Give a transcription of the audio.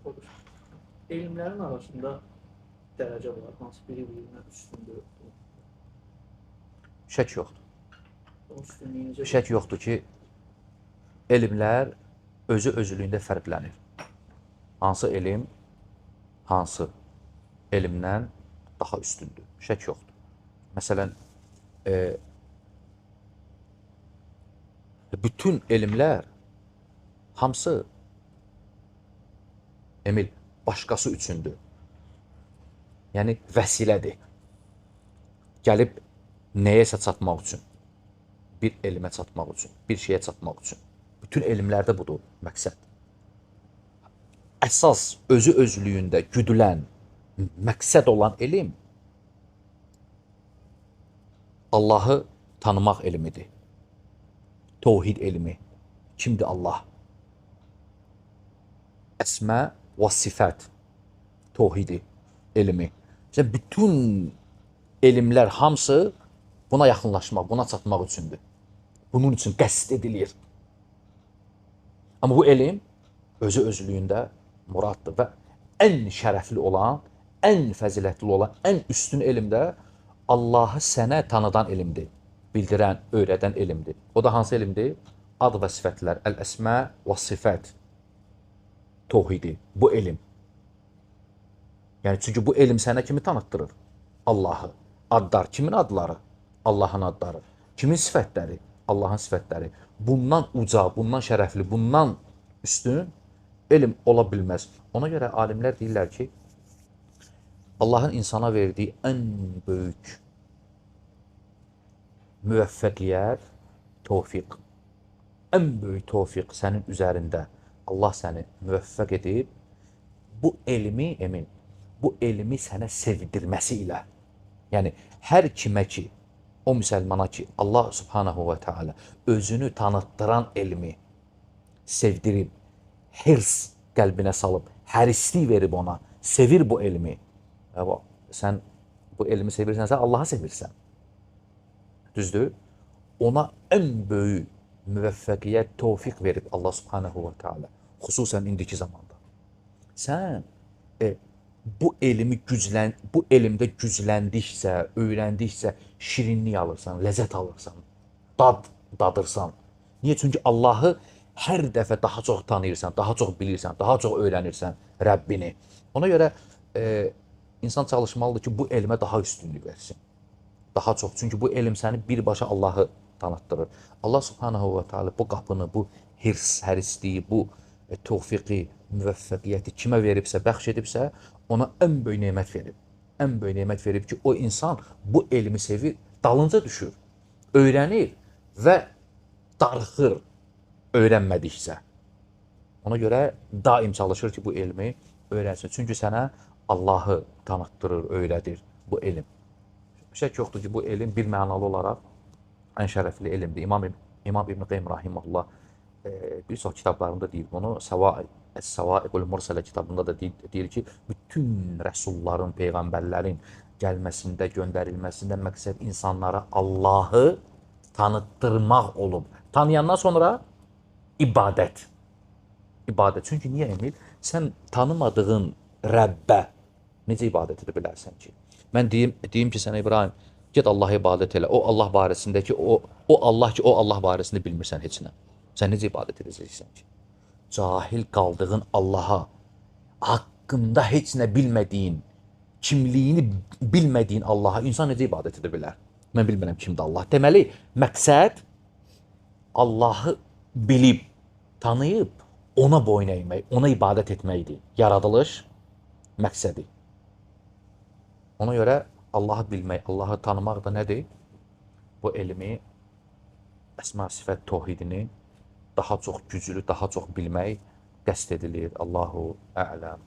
Odur. Elmlərin arasında dərəcə var. Hansı biri-birinə üstündür? Şək yoxdur. O üstünlüyü necə? Şək yoxdur ki, elmlər özü özlüyündə fərqlənir. Hansı elm, hansı elmdən daha üstündür? Şək yoxdur. Məsələn, bütün elmlər hamısı Emil, başqası üçündür. Yəni, vəsilədir. Gəlib nəyəsə çatmaq üçün, bir elmə çatmaq üçün, bir şeyə çatmaq üçün. Bütün elmlərdə budur məqsəd. Əsas özü özlüyündə güdülən, məqsəd olan elm Allahı tanımaq elmidir. Təvhid elmi. Kimdir Allah? Əsmə və sifət. Təvhidi elmi. İşte bütün elmlər hamısı buna yaxınlaşmaq, buna çatmaq üçündür. Bunun üçün qəsd edilir. Amma bu elm özü özlüyündə muraddır və ən şərəfli olan, ən fəzilətli olan, ən üstün elm də Allahı sənə tanıdan elmdir. Bildirən, öyrədən elmdir. O da hansı elmdir? Ad və sifətlər, əl-əsmə və sifət. Təvhidi, bu elm. Yəni, çünki bu elm sənə kimi tanıtdırır? Allahı. Adlar, kimin adları? Allahın adları. Kimin sifətləri? Allahın sifətləri. Bundan uca, bundan şərəfli, bundan üstün elm ola bilməz. Ona görə alimlər deyirlər ki, Allahın insana verdiyi ən böyük müvəffəqiyyət, tövfiq. Ən böyük tövfiq sənin üzərində Allah səni müvəffəq edib, bu elmi, Emin, bu elmi sənə sevdirməsi ilə. Yəni, hər kimə ki, o müsəlmana ki, Allah subhanahu və teala özünü tanıtdıran elmi sevdirib, hirs qəlbinə salıb, hərislik verib ona, sevir bu elmi. Sən bu elmi sevirsənsə, Allahı sevirsən. Düzdür? Ona ən böyük müvəffəqiyyət, tövfiq verib Allah subhanahu və teala. Xüsusən indiki zamanda. Sən bu elmdə gücləndikcə, öyrəndikcə şirinlik alırsan, ləzzət alırsan, dadırsan. Niyə? Çünki Allahı hər dəfə daha çox tanıyırsan, daha çox bilirsən, daha çox öyrənirsən Rəbbini. Ona görə insan çalışmalıdır ki, bu elmə daha üstünlük versin. Daha çox. Çünki bu elm səni birbaşa Allahı tanıtdırır. Allah subhanahu və teala bu qapını, bu hirs, hərisliyi, bu tövfiqi, müvəffəqiyyəti kimə veribsə, bəxş edibsə, ona ən böyük nemət verib. Ən böyük nemət verib ki, o insan bu elmi sevir, dalınca düşür, öyrənir və darıxır öyrənmədikcə. Ona görə daim çalışır ki, bu elmi öyrənsin. Çünki sənə Allahı tanıtdırır, öyrədir bu elm. Şək yoxdur ki, bu elm bir mənalı olaraq ən şərəfli elmdir. İmam İbn Qeym rahimehullah bir çox kitablarında deyir bunu. Əs-Səvaiqul Mursələ kitabında da deyir ki, bütün rəsulların, peyğəmbərlərin gəlməsində, göndərilməsində məqsəd insanlara Allahı tanıtdırmaq olub. Tanıyandan sonra ibadət. İbadət. Çünki niyə Emil? Sən tanımadığın Rəbbə necə ibadət edə bilərsən ki? Mən deyim ki, sənə İbrahim, get Allah'a ibadət elə. O Allah barəsindəki, o Allah barəsində bilmirsən heç nə. Sən necə ibadət edəcəksən ki? Cahil qaldığın Allah'a, haqqında heç nə bilmədiyin, kimliyini bilmədiyin Allah'a insan necə ibadət edə bilər? Mən bilmirəm kimdir Allah. Deməli, məqsəd Allah'ı bilib, tanıyıb, ona boyun əymək, ona ibadət etməkdir. Yaradılış məqsədi. Ona görə Allahı bilmək, Allahı tanımaq da nədir? Bu elmi, əsma sifət təvhidini daha çox güclü, daha çox bilmək qəsd edilir. Allahu a'lam.